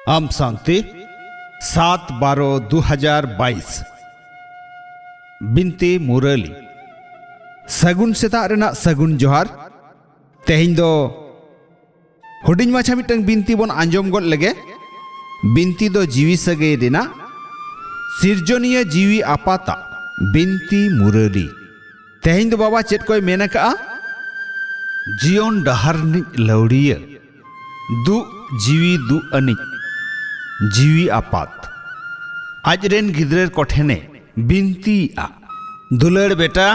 आम शांति 7/12/2022 बिनती मुरली सगुन सेता रेना सगुन जोहार तेहिं दो हुडिंग माछा मिटंग बिनती बन आंजम गद लगे बिनती दो जीवी सगे रेना सिरजनिया जीवी आपाता बिनती मुरली तेहिं दो बाबा चेत कोई मेना का जीवन डहार निज लौड़िया दु जीवी दु अनिज जीवी आपात आज रेन गिद्रेर कोठेने बिनती आ दुलड़ बेटा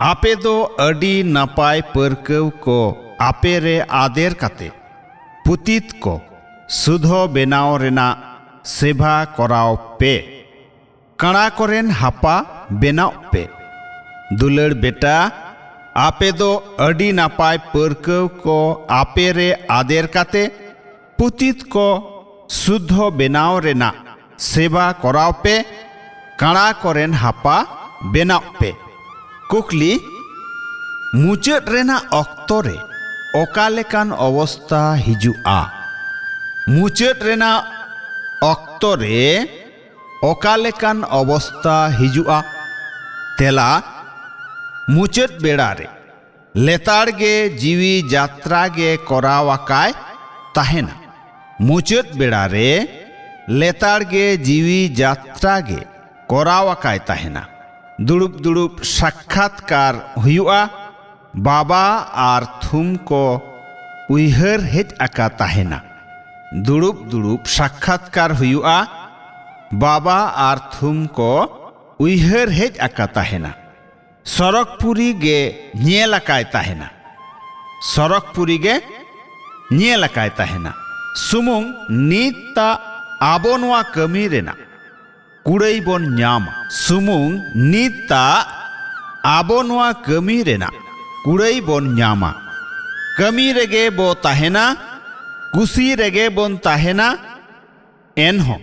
आपे दो अडी नापाय परकव को आपे रे आदेर काते पुतित को सुधो बेनाव रेना सेवा कराव पे कणा कोरेन हापा बेनाव पे दुलड़ बेटा आपे दो अडी नापाय परकव को आपे रे आदेर काते पुतित को सुधो बेनाव रेना सेवा कराव पे कणा कोरेन हापा बेनाव पे कुकली मुचाद रेना ऑक्तो रे ओका लेकान अवस्था हिजुआ मुचाद रेना ऑक्तो रे ओका लेकान अवस्था हिजुआ तेला मुचाद बेड़ा रे लेताड़ गे जीवी यात्रा गे करावाकाय ताहेना मुचाद बेड़ा रे लेताड़ गे जीवी यात्रा गे करावाकाय ताहेना दुड़ुब दुड़ुब साक्षात्कार हुआ बाबा आर थुम को उइहर हेज आका ताहेना दुड़ुब दुड़ुब साक्षात्कार हुआ बाबा आर थुम को उइहर हेज आका ताहेना सरकपुरी गे नियेलाकाय ताहेना सरकपुरी गे नियेलाकाय ताहेना सुमुंग नीता आबो नोआ कमी रेना कुड़ाई बन न्यामा सुमुंग नीता आबो नोआ कमी रेना कुड़ाई बन न्यामा कमी रेगे बो ताहेना कुसी रेगे बन ताहेना एनहो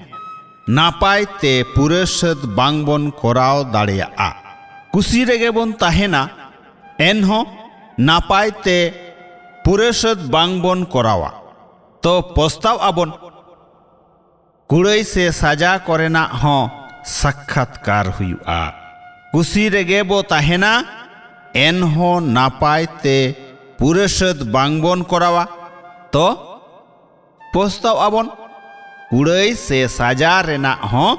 नापाय ते पुरेसद बांग बन कोराव दाड़ेया कुसी रेगे बन ताहेना एनहो नापाय ते पुरेसद बांग बन कोरावा तो पस्ताव आबन कुड़ाई से साजा करेना हों साक्षात्कार हुआ कुसी रेगे बो ताहेना एनहो नापाय ते पुरेसद बांगबन करावा तो पस्ताव आबन कुड़ाई से साजा रेना हों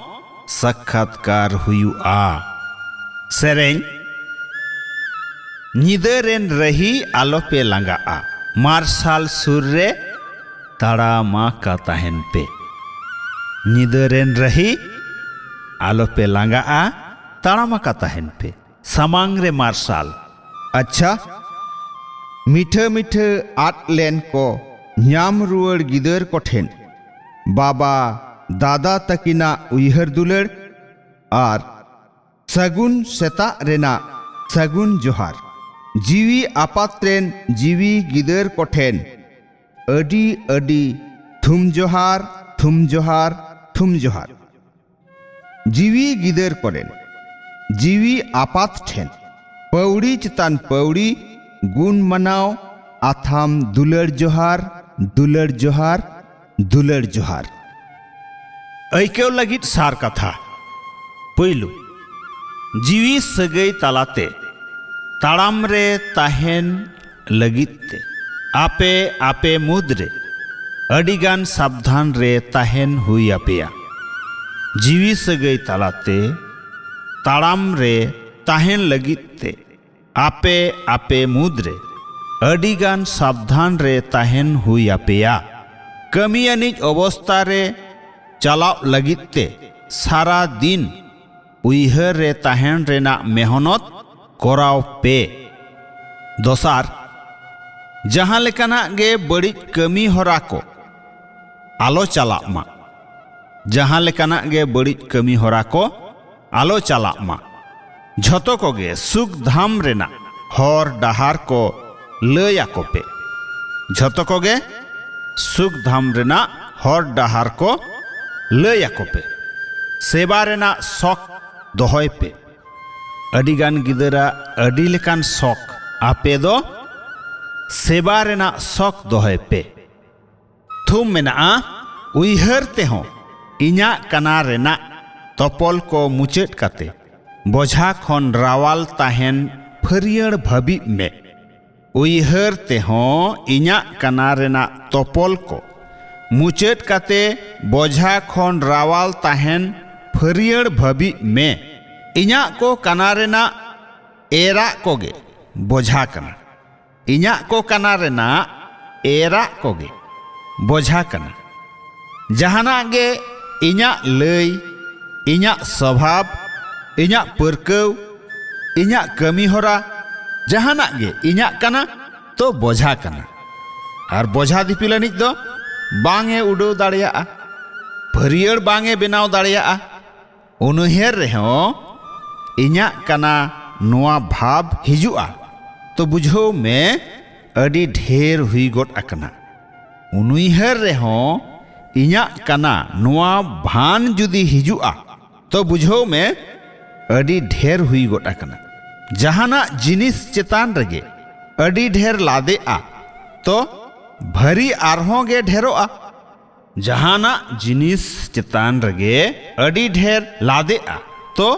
साक्षात्कार हुआ सेरें निदेरेन रही आलोपे लंगा मार्शाल सुर्रे ताड़ामा का ताहेन पे निदेरेन रही आलोपे लंगा ताड़ामा का ताहेन पे समांग रे मार्शाल अच्छा मीठे मीठे आट लेन को न्याम रुअड़ गिदर कोठेन बाबा दादा तकिना उइहर दुलड़ आर सगुन सेता रेना सगुन जोहार जीवी आपात्रेन जीवी गिदर कोठेन अडी अडी थुम जोहार थुम जोहार थुम जोहार जीवी गिदर कोरेन जीवी आपात ठेन पौड़ी चितान पौड़ी गुण मनाव आथाम दुलड़ जोहार दुलड़ जोहार दुलड़ जोहार ऐकेव लगित सार कथा पहलू जीवी सगई तालाते ताड़ाम रे ताहेन लगिते आपे आपे मुद्रे अडिगान सावधान रे ताहेन हुई आपेया जीवी सगई तालाते ताड़ाम रे ताहेन लगिते आपे आपे मुद्रे अडिगान सावधान रे ताहेन हुई आपेया कमी अनिज अवस्था रे चलाव लगिते सारा दिन उइहर रे ताहेन रेना मेहनत कराव पे दोसार जहाँ लेकाना गे बड़ी कमी हरा को आलो चला मा जहाँ लेकाना गे बड़ी कमी हरा को आलो चला मा झतो को गे सुख धाम रेना हर डहार को लया को पे झतो को गे सुख धाम रेना हर डहार को लया को पे सेवा रेना शौक दोहय पे अडिगान गिदरा अडी लेकान शौक आपे दो सेवा रेना शौक दोहय पे थुम मेना उइहर तेहों इन्या कना रेना तोपल को मुचेट काते बोझा खन रावाल ताहेन फरियड़ भाबी में उइहर तेहों इन्या कना रेना तोपल को मुचेट काते बोझा खन रावाल ताहेन फरियड़ भाबी में इन्या को कना रेना एरा कोगे बोझा कना इन्या को कना रेना एरा कोगे बोझा कना जहाना गे इन्या लई इन्या स्वभाव इन्या परकव इन्या कमी होरा जहाना गे इन्या कना तो बोझा कना और बोझा दिपिलानिक दो बांगे उड़ो दाड़िया फरियड़ बांगे बेनाव दाड़िया उनहेर रेहों इन्या कना नोआ भाव हिजुआ तो बुझो में अड़ी ढेर हुई गोट अकना उनहेर रेहों इन्या कना नोआ भान जुदी हिजुआ तो बुझो में अड़ी ढेर हुई गोट अकना जहाना जिनिस चेतान रगे अड़ी ढेर लादे आ तो भरी आरहों गे ढेरोआ जहाना जिनिस चेतान रगे अड़ी ढेर लादे आ तो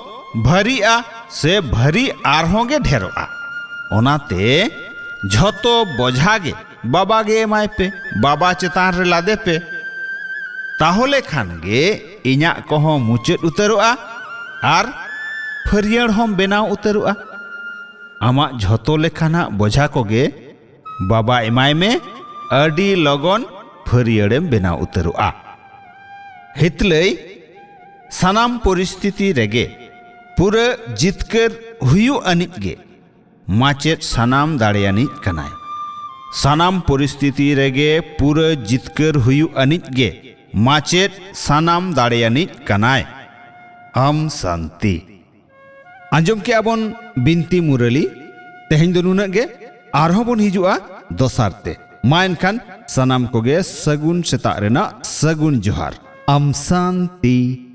भरी आ से भरी आरहों गे ढेरोआ ओनाते झोतो बोझा गे बाबा गे माय पे बाबा चेतान रे लादे पे ताहोले खान गे इन्या कोहों मुचेट उतरोआ आर फरियड़ होम बेनाव उतरोआ आमा झोतो लेखाना बोझा कोगे बाबा एमाय में अडी लगन फरियड़ेम बेनाव उतरोआ हितलई सानाम परिस्थिति रेगे पूरा जितकर हुयु अनित गे माचेत सानाम दाड़ियानित कनाय सानाम परिस्थिति रेगे पूरा जितकर हुयु अनित गे माचेत सानाम दाड़ियानित कनाय हम शांति आंजम के आबन बिनती मुरली तेहें दो नुना गे आरहों बन हिजुआ दोसारते मा एनखान सानाम कोगे सगुन सेता रेना सगुन जोहार हम शांति।